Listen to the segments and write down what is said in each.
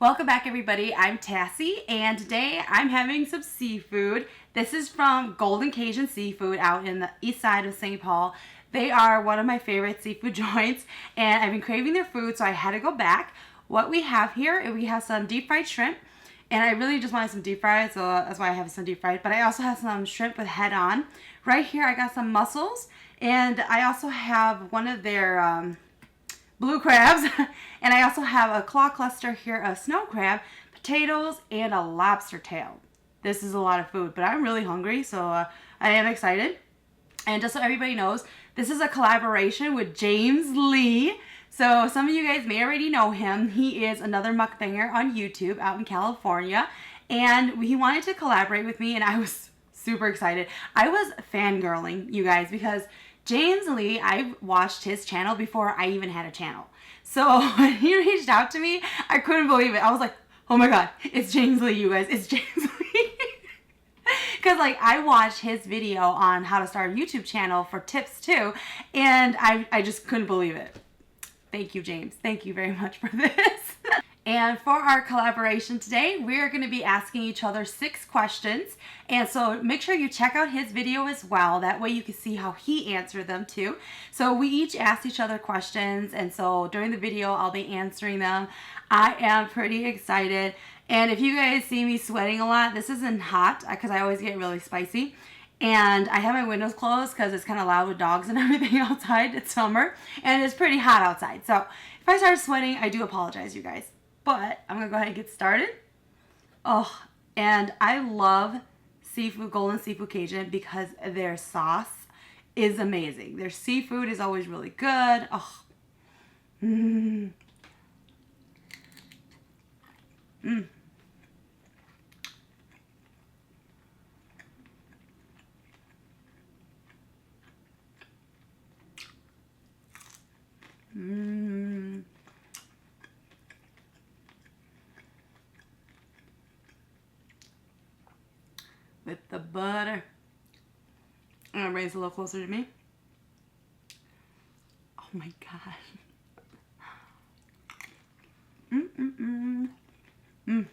Welcome back, everybody. I'm Tassie, and today I'm having some seafood. This is from Golden Cajun Seafood out in the east side of St. Paul. They are one of my favorite seafood joints, and I've been craving their food, so I had to go back. What we have here, we have some deep fried shrimp, and I really just wanted some deep fried, so that's why I have some deep fried, but I also have some shrimp with head on. Right here, I got some mussels, and I also have one of their blue crabs, and I also have a claw cluster here of snow crab, potatoes, and a lobster tail. This is a lot of food, but I'm really hungry, so I am excited. And just so everybody knows, this is a collaboration with James Lee. So some of you guys may already know him. He is another mukbanger on YouTube out in California, and he wanted to collaborate with me, and I was super excited. I was fangirling, you guys, because James Lee, I've watched his channel before I even had a channel. So when he reached out to me, I couldn't believe it. I was like, oh my God, it's James Lee, you guys. It's James Lee. Because like I watched his video on how to start a YouTube channel for tips too. And I just couldn't believe it. Thank you, James. Thank you very much for this. And for our collaboration today, we're going to be asking each other 6 questions. And so make sure you check out his video as well. That way you can see how he answered them too. So we each asked each other questions. And so during the video, I'll be answering them. I am pretty excited. And if you guys see me sweating a lot, this isn't hot because I always get really spicy. And I have my windows closed because it's kind of loud with dogs and everything outside. It's summer and it's pretty hot outside. So if I start sweating, I do apologize, you guys. But I'm going to go ahead and get started. Oh, and I love seafood, Golden Seafood Cajun, because their sauce is amazing. Their seafood is always really good. Oh. Mmm. Mmm. Mmm. With the butter. I'm gonna bring this a little closer to me. Oh my God. Mm.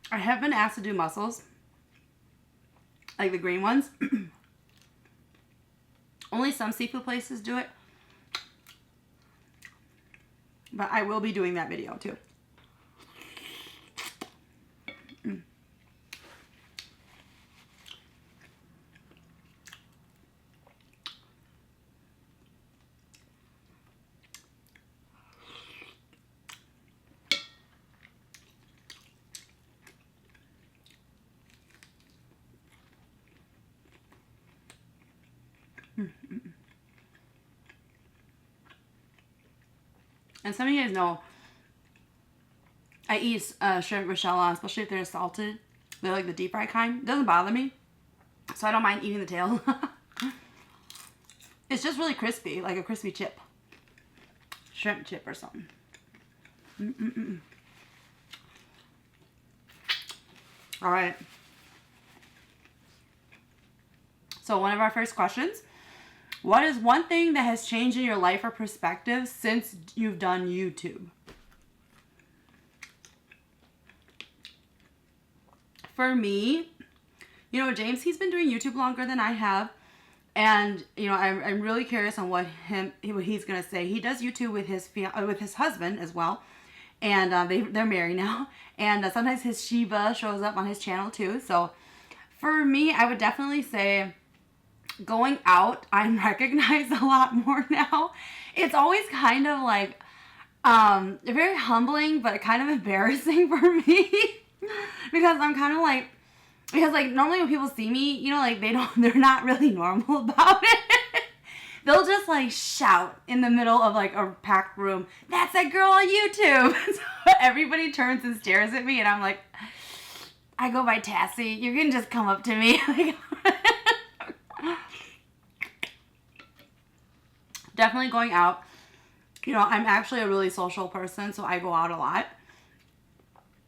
I have been asked to do mussels, like the green ones. Only some seafood places do it. But I will be doing that video too. Mm. Mm-mm. And some of you guys know I eat shrimp Rochella, especially if they're salted. They're like the deep fried kind. It doesn't bother me, so I don't mind eating the tail. It's just really crispy, like a crispy chip. Shrimp chip or something. Mm-mm-mm. All right. So one of our first questions. What is one thing that has changed in your life or perspective since you've done YouTube? For me, you know, James, he's been doing YouTube longer than I have. And, you know, I'm really curious on what he's going to say. He does YouTube with his husband as well. And they're married now. And sometimes his Shiba shows up on his channel too. So for me, I would definitely say going out, I'm recognized a lot more now. It's always kind of like very humbling, but kind of embarrassing for me because I'm kind of like, because like normally when people see me, you know, like they're not really normal about it. They'll just like shout in the middle of like a packed room, "That's that girl on YouTube." So everybody turns and stares at me, and I'm like, I go by Tassie. You can just come up to me. Definitely going out. You know, I'm actually a really social person, so I go out a lot.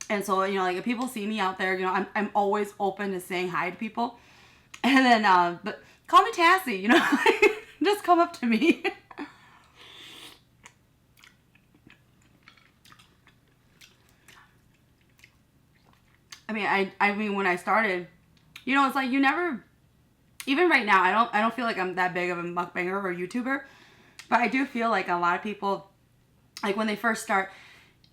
And so, you know, like if people see me out there, you know, I'm always open to saying hi to people. And then, but call me Tassie, you know, just come up to me. I mean, when I started, you know, it's like you never, even right now, I don't feel like I'm that big of a mukbanger or YouTuber, but I do feel like a lot of people, like when they first start,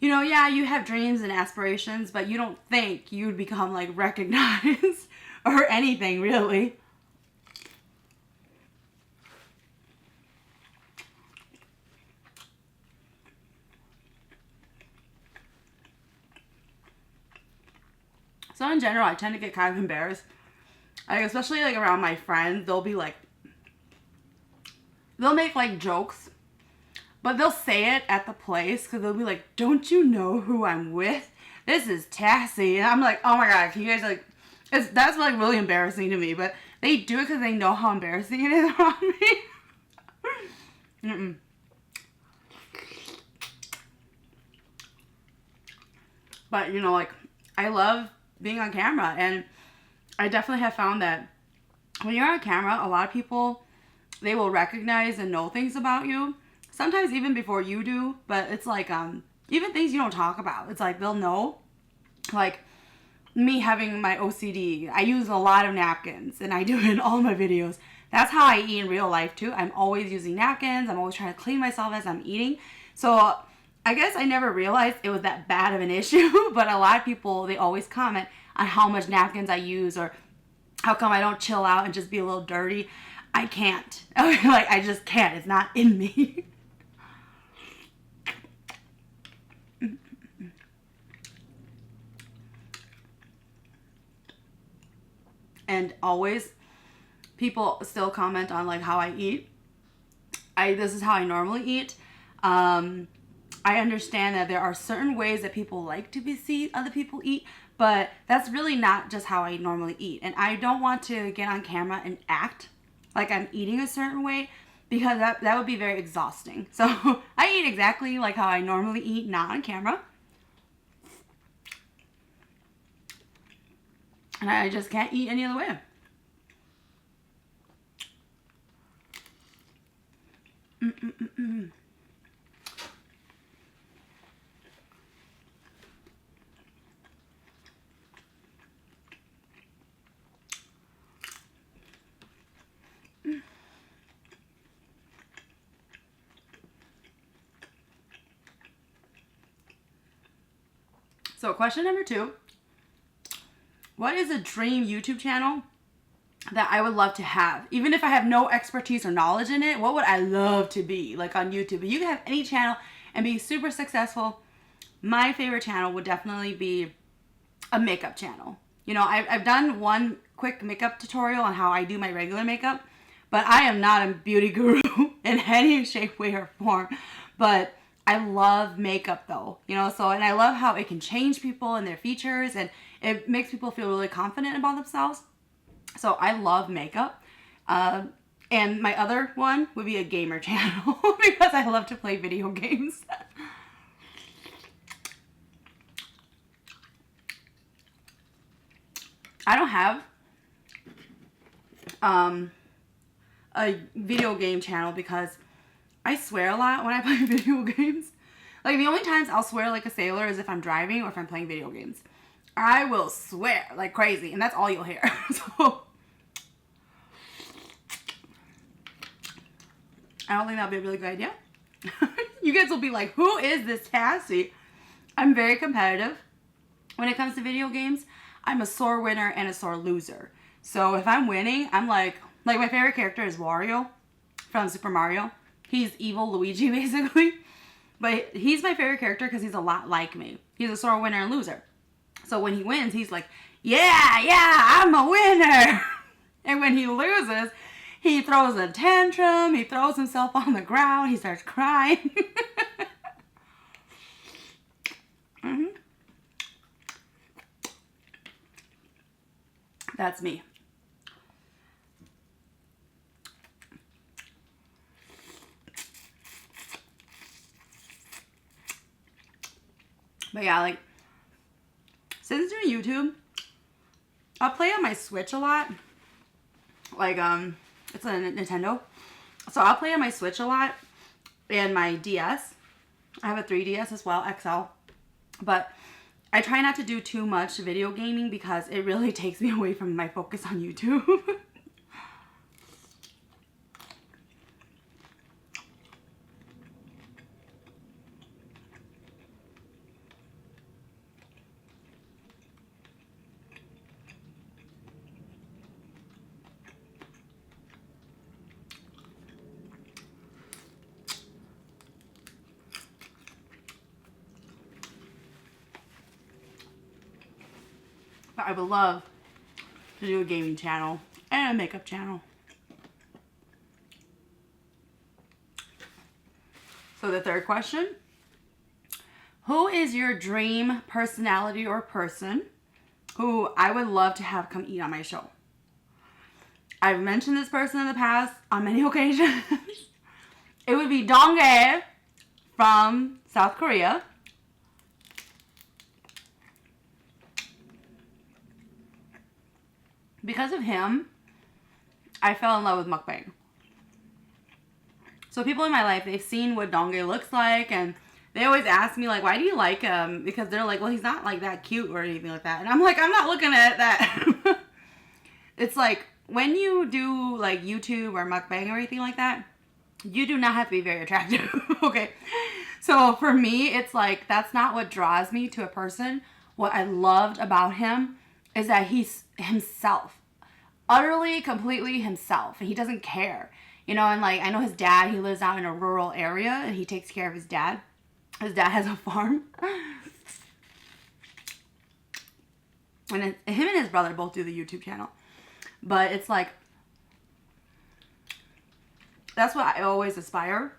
you know, yeah, you have dreams and aspirations, but you don't think you'd become like recognized or anything really. So in general, I tend to get kind of embarrassed. Like, especially like around my friends, they'll be like, they'll make like jokes, but they'll say it at the place because they'll be like, "Don't you know who I'm with? This is Tassie." And I'm like, "Oh my god, can you guys like?" That's like really embarrassing to me, but they do it because they know how embarrassing it is around me. Mm-mm. But you know, like I love being on camera, and I definitely have found that when you're on camera, a lot of people, they will recognize and know things about you. Sometimes even before you do, but it's like even things you don't talk about. It's like they'll know. Like me having my OCD, I use a lot of napkins, and I do it in all my videos. That's how I eat in real life too. I'm always using napkins. I'm always trying to clean myself as I'm eating. So I guess I never realized it was that bad of an issue, but a lot of people, they always comment on how much napkins I use, or how come I don't chill out and just be a little dirty. I can't. Like, I just can't. It's not in me. And always, people still comment on, like, how I eat. This is how I normally eat. I understand that there are certain ways that people like to see other people eat, but that's really not just how I normally eat. And I don't want to get on camera and act like I'm eating a certain way, because that would be very exhausting. So I eat exactly like how I normally eat, not on camera. And I just can't eat any other way. Mm-mm-mm-mm. So question number 2. What is a dream YouTube channel that I would love to have? Even if I have no expertise or knowledge in it, what would I love to be like on YouTube? If you could have any channel and be super successful, my favorite channel would definitely be a makeup channel. You know, I've done one quick makeup tutorial on how I do my regular makeup, but I am not a beauty guru in any shape, way, or form. But I love makeup though, you know, so, and I love how it can change people and their features, and it makes people feel really confident about themselves. So I love makeup. And my other one would be a gamer channel because I love to play video games. I don't have a video game channel because I swear a lot when I play video games. Like, the only times I'll swear like a sailor is if I'm driving or if I'm playing video games. I will swear like crazy, and that's all you'll hear. So I don't think that'll be a really good idea. You guys will be like, who is this Tassie? I'm very competitive. When it comes to video games, I'm a sore winner and a sore loser. So if I'm winning, I'm like my favorite character is Wario from Super Mario. He's evil Luigi, basically. But he's my favorite character because he's a lot like me. He's a sore winner and loser. So when he wins, he's like, yeah, I'm a winner. And when he loses, he throws a tantrum. He throws himself on the ground. He starts crying. Mm-hmm. That's me. But yeah, like, since doing YouTube, I'll play on my Switch a lot. Like, it's a Nintendo. So I'll play on my Switch a lot and my DS. I have a 3DS as well, XL. But I try not to do too much video gaming because it really takes me away from my focus on YouTube. But I would love to do a gaming channel and a makeup channel. So the third question, who is your dream personality or person who I would love to have come eat on my show? I've mentioned this person in the past on many occasions. It would be Donghae from South Korea. Because of him, I fell in love with mukbang. So people in my life, they've seen what Donghae looks like, and they always ask me, like, why do you like him? Because they're like, well, he's not, like, that cute or anything like that. And I'm like, I'm not looking at that. It's like, when you do, like, YouTube or mukbang or anything like that, you do not have to be very attractive, okay? So for me, it's like, that's not what draws me to a person. What I loved about him is that he's himself. Utterly, completely himself. And he doesn't care. You know, and like, I know his dad, he lives out in a rural area and he takes care of his dad. His dad has a farm. And him and his brother both do the YouTube channel. But it's like, that's what I always aspire.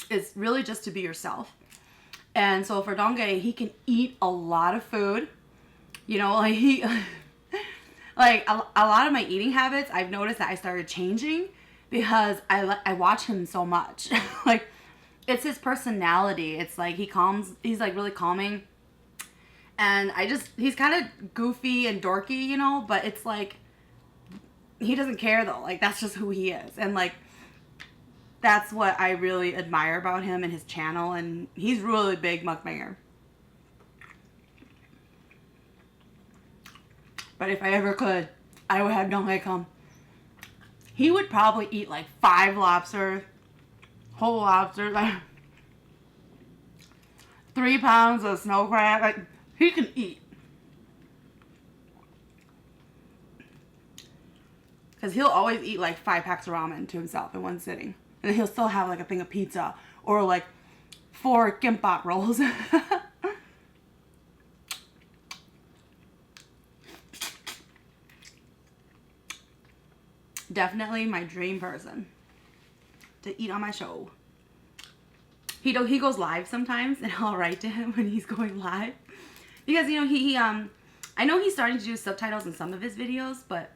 Is really just to be yourself. And so for Donghae, he can eat a lot of food. You know, like he, like a lot of my eating habits, I've noticed that I started changing because I watch him so much. Like, it's his personality. It's like he's like really calming. And he's kind of goofy and dorky, you know, but it's like, he doesn't care though. Like, that's just who he is. And like, that's what I really admire about him and his channel. And he's really big mukbanger. But if I ever could, I would have Donghae come. He would probably eat like 5 lobsters, whole lobsters, like 3 pounds of snow crab. Like, he can eat. Because he'll always eat like 5 packs of ramen to himself in one sitting. And then he'll still have like a thing of pizza or like 4 kimbap rolls. Definitely my dream person to eat on my show. He goes live sometimes, and I'll write to him when he's going live, because you know I know he's starting to do subtitles in some of his videos, but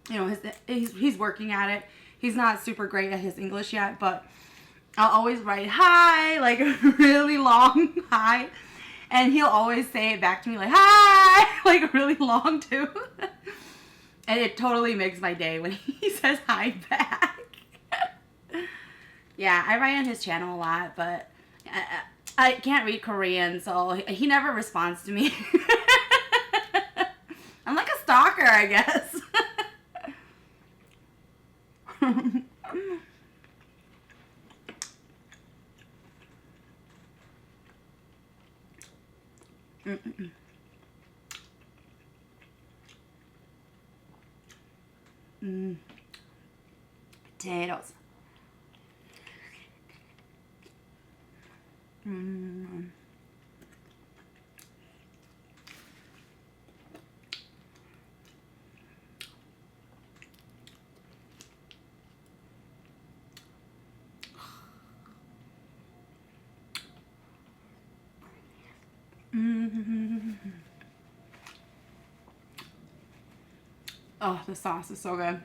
you know he's working at it. He's not super great at his English yet, but I'll always write hi, like really long hi, and he'll always say it back to me like hi, like really long too. And it totally makes my day when he says hi back. Yeah, I write on his channel a lot, but I can't read Korean, so he never responds to me. I'm like a stalker, I guess. Mm-mm. Potatoes. Oh, the sauce is so good.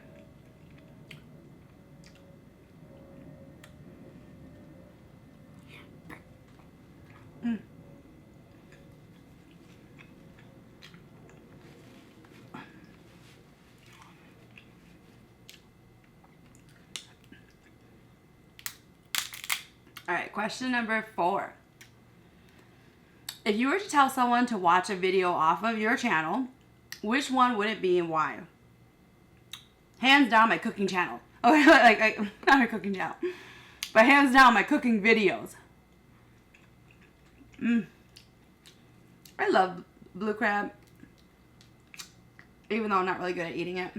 All right, question number 4. If you were to tell someone to watch a video off of your channel, which one would it be and why? Hands down, my cooking channel. Okay, like not my cooking channel, but hands down, my cooking videos. I love blue crab, even though I'm not really good at eating it.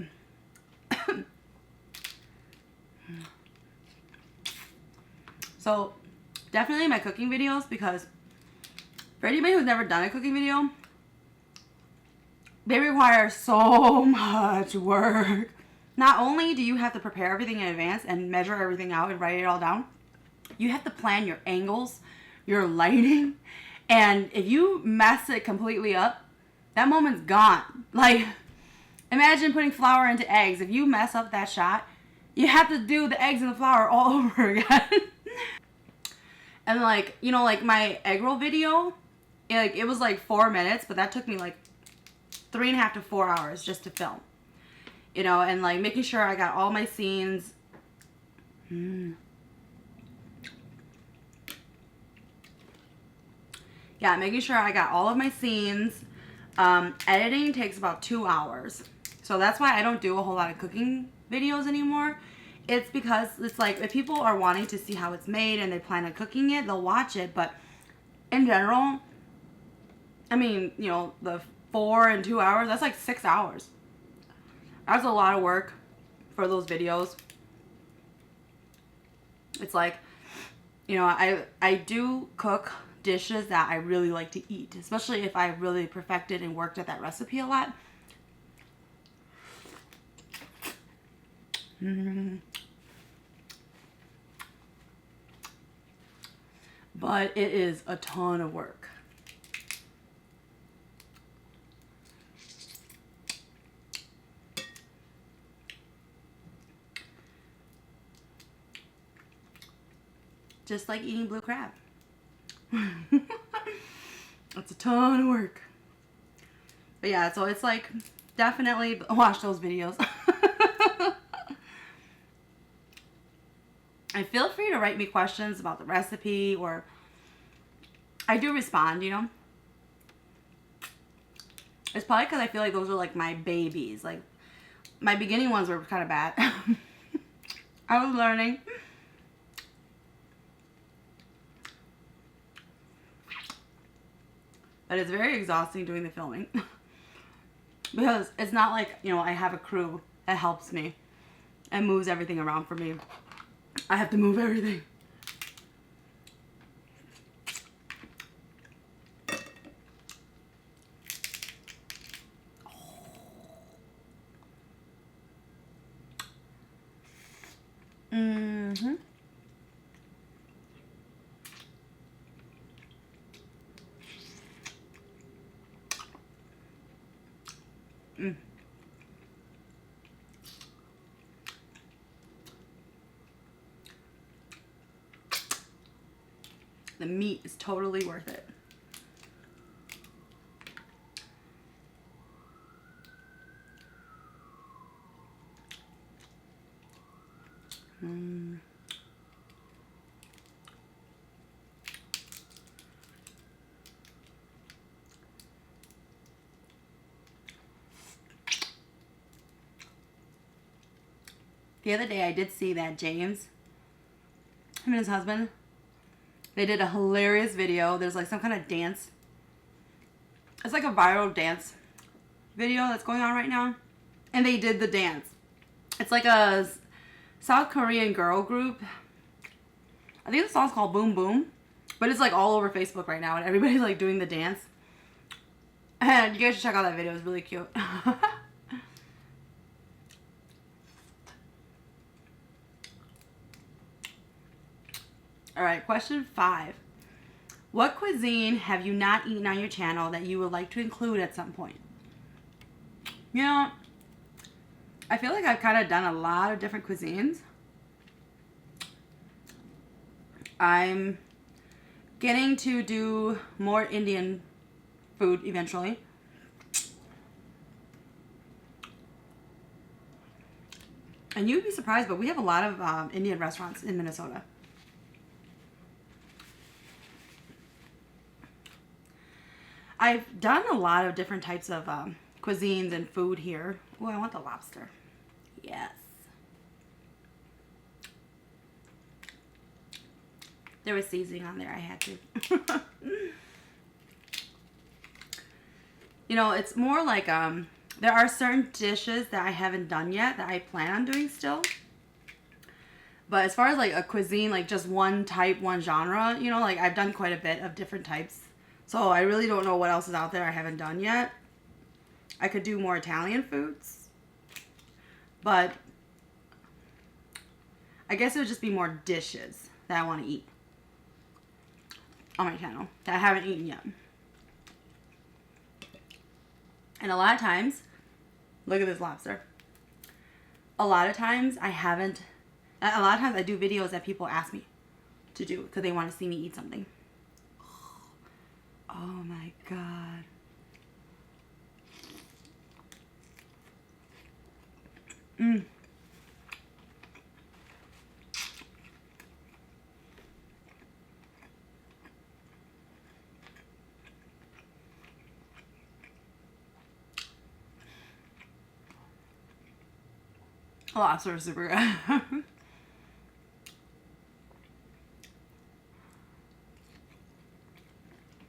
So, definitely my cooking videos, because for anybody who's never done a cooking video, they require so much work. Not only do you have to prepare everything in advance and measure everything out and write it all down, you have to plan your angles, your lighting, and if you mess it completely up, that moment's gone. Like, imagine putting flour into eggs. If you mess up that shot, you have to do the eggs and the flour all over again. And like, you know, like my egg roll video, it was like 4 minutes, but that took me like 3.5 to 4 hours just to film. You know, and like making sure I got all my scenes. Yeah, making sure I got all of my scenes. Editing takes about 2 hours. So that's why I don't do a whole lot of cooking videos anymore. It's because it's like, if people are wanting to see how it's made and they plan on cooking it, they'll watch it. But in general, I mean, you know, the 4 and 2 hours, that's like 6 hours. That's a lot of work for those videos. It's like, you know, I do cook dishes that I really like to eat, especially if I really perfected and worked at that recipe a lot. But it is a ton of work. Just like eating blue crab. It's a ton of work. But yeah, so it's like, definitely watch those videos. And feel free to write me questions about the recipe, or I do respond, you know. It's probably because I feel like those are like my babies. Like, my beginning ones were kind of bad. I was learning. But it's very exhausting doing the filming. Because it's not like, you know, I have a crew that helps me and moves everything around for me. I have to move everything. Mm-hmm. The meat is totally worth it. The other day I did see that James, him and his husband, they did a hilarious video. There's like some kind of dance. It's like a viral dance video that's going on right now. And they did the dance. It's like a South Korean girl group. I think the song's called Boom Boom. But it's like all over Facebook right now, and everybody's like doing the dance. And you guys should check out that video. It's really cute. Alright, question 5. What cuisine have you not eaten on your channel that you would like to include at some point? You know, I feel like I've kind of done a lot of different cuisines. I'm getting to do more Indian food eventually. And you'd be surprised, but we have a lot of Indian restaurants in Minnesota. I've done a lot of different types of cuisines and food here. Oh, I want the lobster. Yes. There was seasoning on there. I had to. You know, it's more like there are certain dishes that I haven't done yet that I plan on doing still. But as far as like a cuisine, like just one type, one genre, you know, like I've done quite a bit of different types. So I really don't know what else is out there I haven't done yet. I could do more Italian foods. But I guess it would just be more dishes that I want to eat on my channel that I haven't eaten yet. And a lot of times, look at this lobster. A lot of times I do videos that people ask me to do because they want to see me eat something. Oh my God. Mmm. Lobster is super good.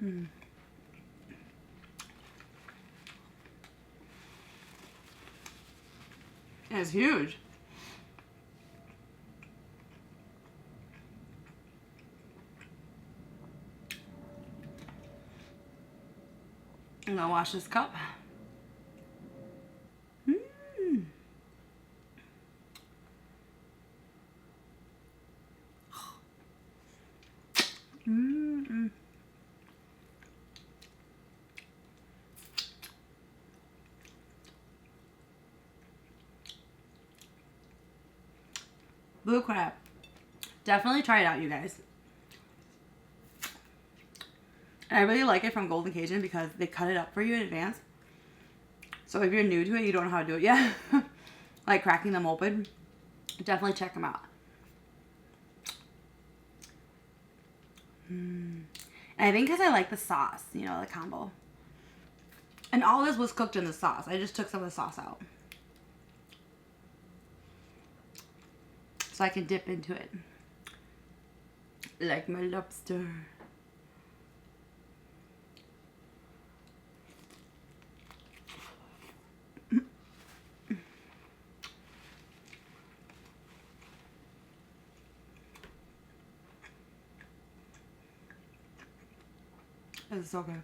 Mm. It's huge. I'm gonna wash this cup. Mm. Mm-mm. Blue crab. Definitely try it out, you guys. And I really like it from Golden Cajun because they cut it up for you in advance. So if you're new to it, you don't know how to do it yet, like cracking them open, definitely check them out. And I think because I like the sauce, you know, the combo. And all this was cooked in the sauce. I just took some of the sauce out, so I can dip into it. Like my lobster. This is so good.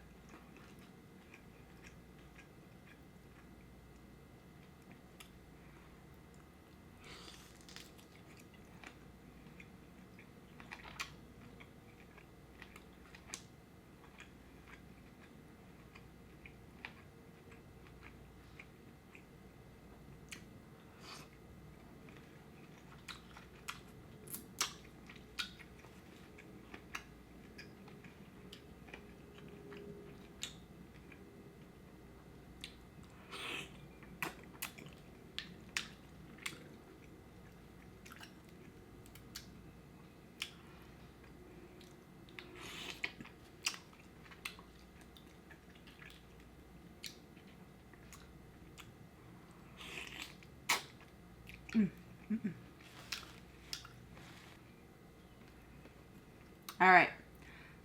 All right,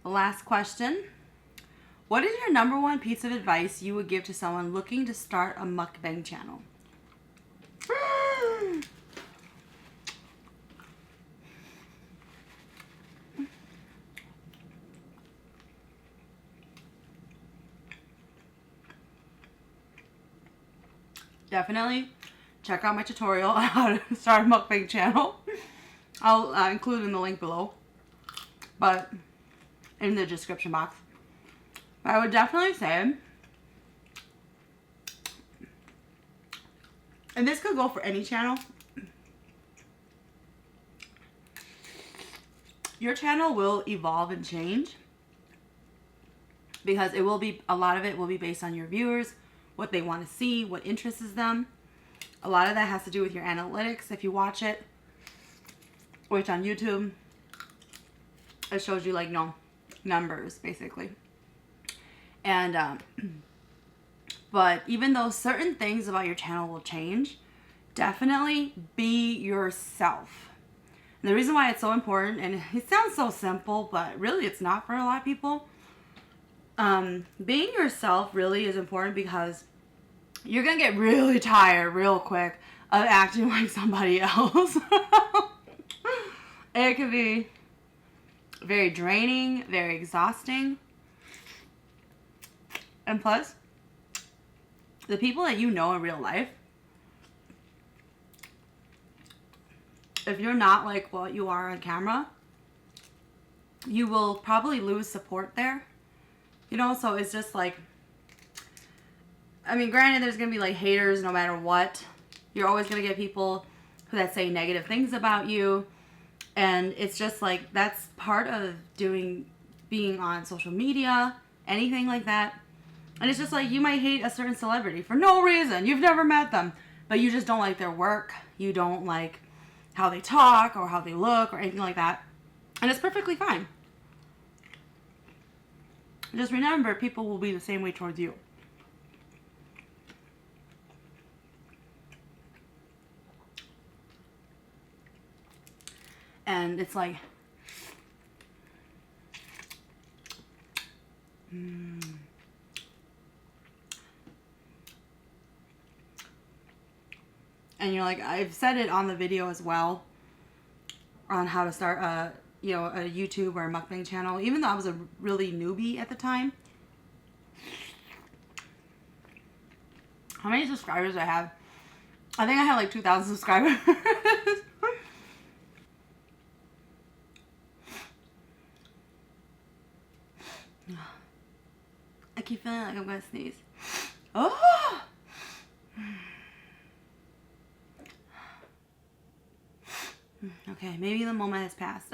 the last question. What is your number one piece of advice you would give to someone looking to start a mukbang channel? Definitely check out my tutorial on how to start a mukbang channel. I'll include in the link below, but in the description box. I would definitely say, and this could go for any channel, your channel will evolve and change because it will be, a lot of it will be based on your viewers, what they want to see, what interests them. A lot of that has to do with your analytics if you watch it, which on YouTube, it shows you like numbers basically. And but even though certain things about your channel will change, definitely be yourself. And the reason why it's so important, and it sounds so simple, but really it's not for a lot of people. Being yourself really is important because you're gonna get really tired real quick of acting like somebody else. It can be very draining, very exhausting. And plus, the people that you know in real life, if you're not like what you are on camera, you will probably lose support there. You know, so it's just like, I mean, granted, there's going to be like haters no matter what. You're always going to get people that say negative things about you. And it's just like, that's part of being on social media, anything like that. And it's just like, you might hate a certain celebrity for no reason. You've never met them, but you just don't like their work. You don't like how they talk or how they look or anything like that. And it's perfectly fine. Just remember, people will be the same way towards you. And it's like, and you're like, I've said it on the video as well, on how to start a YouTube or a mukbang channel, even though I was a really newbie at the time. How many subscribers do I have? I think I had like 2,000 subscribers. I keep feeling like I'm gonna sneeze. Oh! Okay, maybe the moment has passed.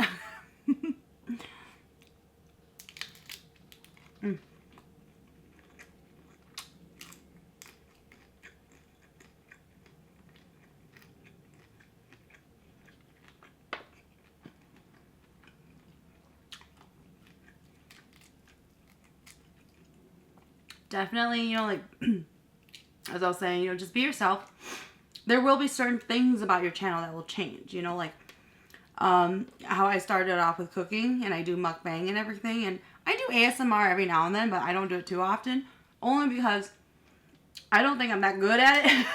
Definitely, you know, like, as I was saying, you know, just be yourself. There will be certain things about your channel that will change, you know, like, how I started off with cooking, and I do mukbang and everything, and I do ASMR every now and then, but I don't do it too often, only because I don't think I'm that good at it.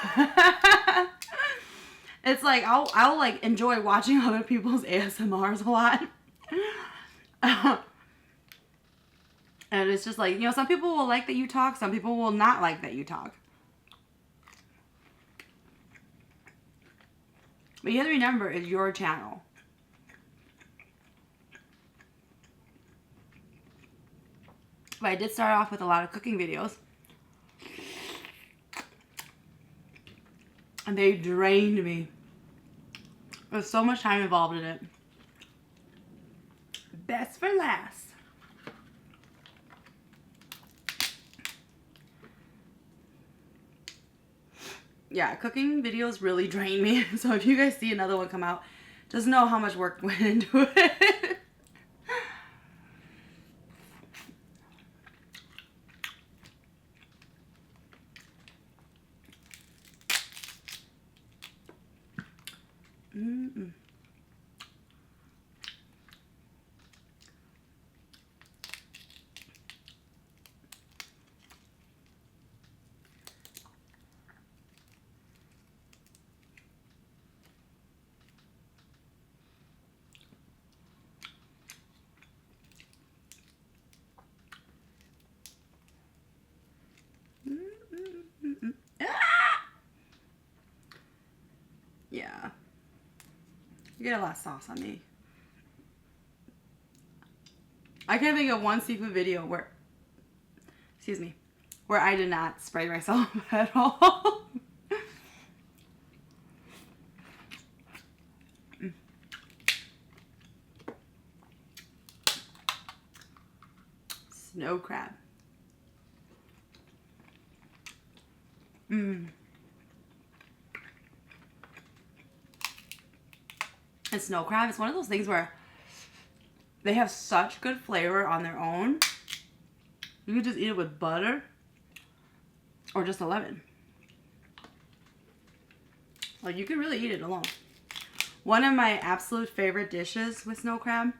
It's like, I'll like enjoy watching other people's ASMRs a lot. And it's just like, you know, some people will like that you talk, some people will not like that you talk. But you have to remember, it's your channel. But I did start off with a lot of cooking videos. And they drained me. There's so much time involved in it. Best for last. Yeah, cooking videos really drain me. So if you guys see another one come out, just know how much work went into it. Yeah. You get a lot of sauce on me. I can't think of one seafood video where, excuse me, where I did not spray myself at all. Snow crab. And snow crab is one of those things where they have such good flavor on their own. You could just eat it with butter or just a lemon. Like, you could really eat it alone. One of my absolute favorite dishes with snow crab,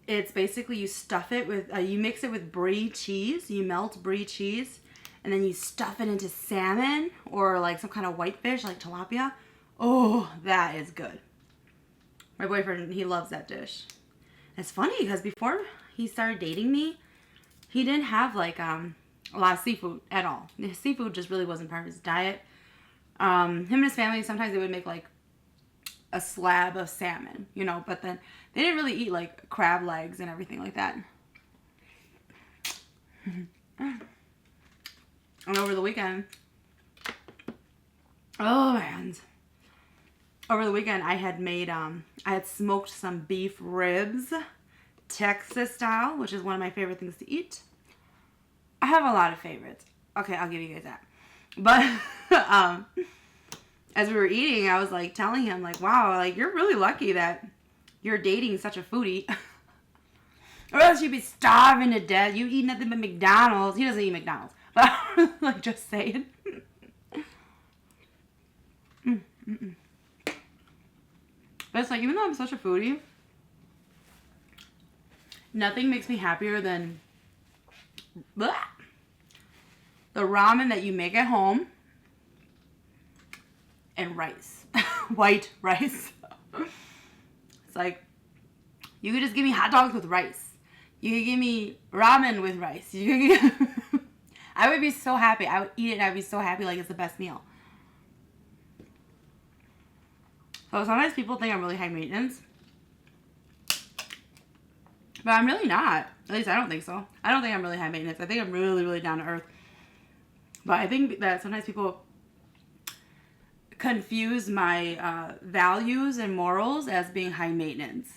it's basically you stuff it with, you mix it with brie cheese. You melt brie cheese, and then you stuff it into salmon or like some kind of white fish like tilapia. Oh, that is good. My boyfriend, he loves that dish. It's funny because before he started dating me, he didn't have like a lot of seafood at all. The seafood just really wasn't part of his diet. Him and his family, sometimes they would make like a slab of salmon, you know, but then they didn't really eat like crab legs and everything like that. And over the weekend, oh man, over the weekend I had made, I had smoked some beef ribs, Texas style, which is one of my favorite things to eat. I have a lot of favorites. Okay, I'll give you guys that. But, as we were eating, I was like telling him like, wow, like you're really lucky that you're dating such a foodie. Or else you'd be starving to death. You eat nothing but McDonald's. He doesn't eat McDonald's. But like just saying. But it's like, even though I'm such a foodie, nothing makes me happier than the ramen that you make at home and rice. White rice. It's like, you could just give me hot dogs with rice. You could give me ramen with rice. I would be so happy. I would eat it and I'd be so happy like it's the best meal. So sometimes people think I'm really high maintenance. But I'm really not. At least I don't think so. I don't think I'm really high maintenance. I think I'm really, really down to earth. But I think that sometimes people confuse my values and morals as being high maintenance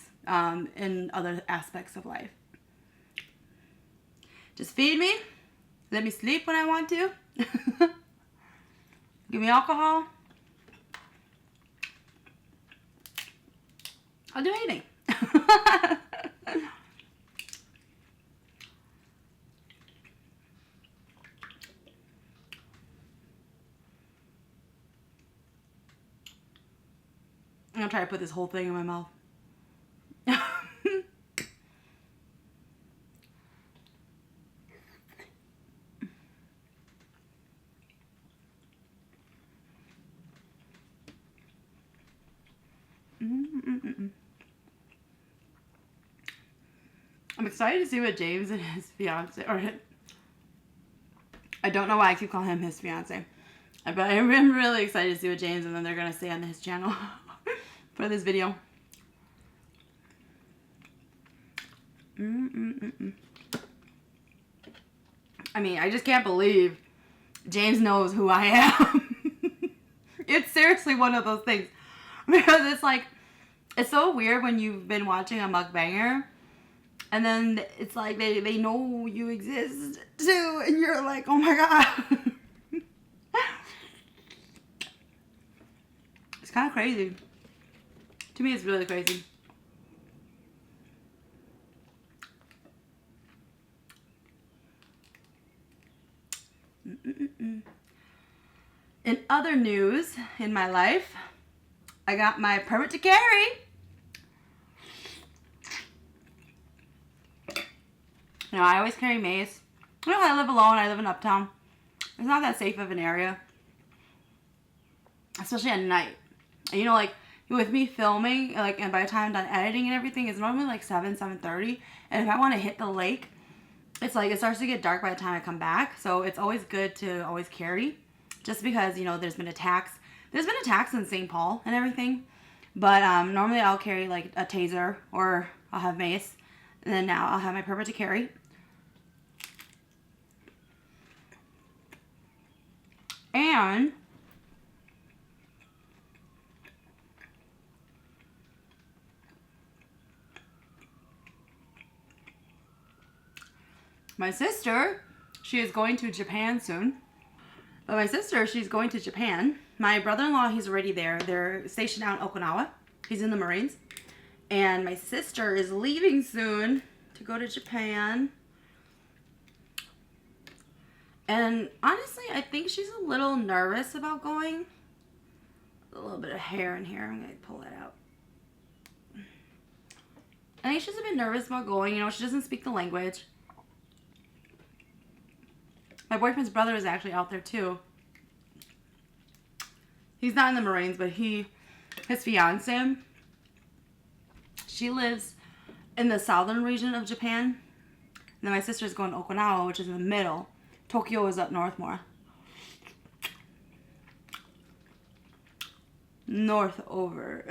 in other aspects of life. Just feed me. Let me sleep when I want to. Give me alcohol. I'll do anything. I'm gonna try to put this whole thing in my mouth. I'm excited to see what James and his fiance, or I don't know why I keep calling him his fiance, but I'm really excited to see what James and then they're gonna say on his channel for this video. I mean, I just can't believe James knows who I am. It's seriously one of those things. Because it's like, it's so weird when you've been watching a mukbanger and then it's like they know you exist too and you're like, oh my god. It's kind of crazy. To me, it's really crazy. In other news in my life, I got my permit to carry. You know, I always carry mace. You know, I live alone. I live in Uptown. It's not that safe of an area, especially at night. And, you know, like with me filming, like, and by the time I'm done editing and everything, it's normally like 7:30. And if I want to hit the lake, it's like it starts to get dark by the time I come back. So it's always good to always carry, just because, you know, there's been attacks. There's been attacks in St. Paul and everything. But normally I'll carry like a taser or I'll have mace. And then now I'll have my permit to carry. And my sister, she is going to Japan soon. But my sister, she's going to Japan. My brother-in-law, he's already there. They're stationed out in Okinawa. He's in the Marines. And my sister is leaving soon to go to Japan And honestly, I think she's a little nervous about going. A little bit of hair in here. I'm going to pull that out. I think she's a bit nervous about going. You know, she doesn't speak the language. My boyfriend's brother is actually out there too. He's not in the Marines, but his fiance, she lives in the southern region of Japan. And then my sister's going to Okinawa, which is in the middle. Tokyo is up north more. North over.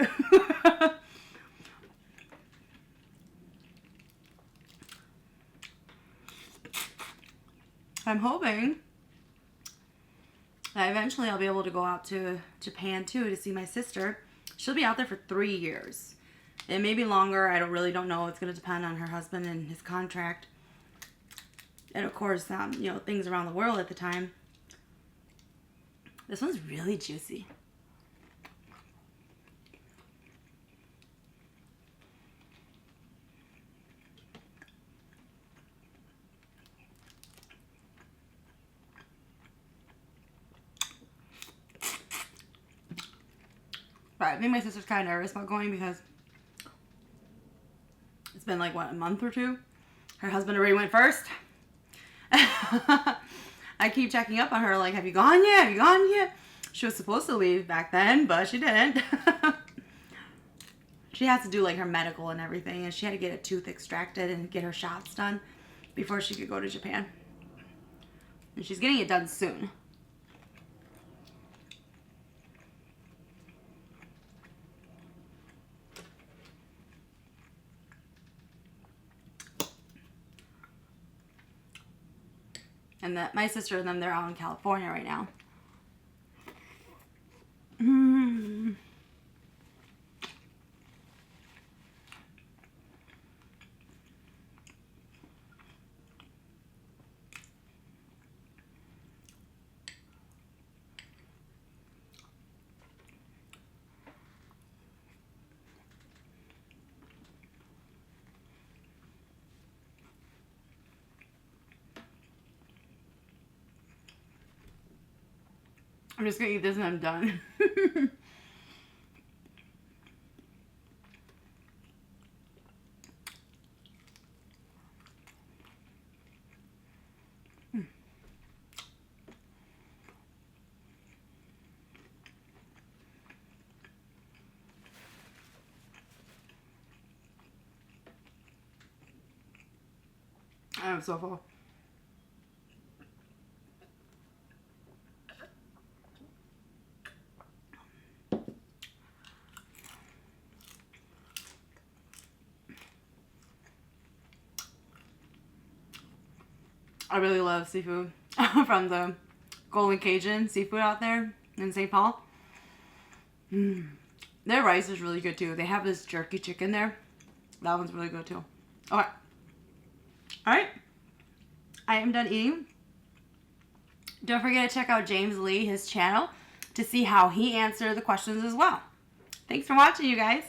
I'm hoping that eventually I'll be able to go out to Japan too to see my sister. She'll be out there for 3 years. It may be longer. I really don't know. It's going to depend on her husband and his contract. And of course, you know, things around the world at the time. This one's really juicy. But I think my sister's kind of nervous about going because it's been like, what, a month or two? Her husband already went first. I keep checking up on her, like, have you gone yet? Have you gone yet? She was supposed to leave back then, but she didn't. She has to do, like, her medical and everything, and she had to get a tooth extracted and get her shots done before she could go to Japan. And she's getting it done soon. And my sister and them, they're out in California right now. I'm just gonna eat this and I'm done. I'm so full. I really love seafood from the Golden Cajun seafood out there in St. Paul. Their rice is really good too. They have this jerky chicken there. That one's really good too. Okay. Alright. I am done eating. Don't forget to check out James Lee, his channel, to see how he answered the questions as well. Thanks for watching, you guys.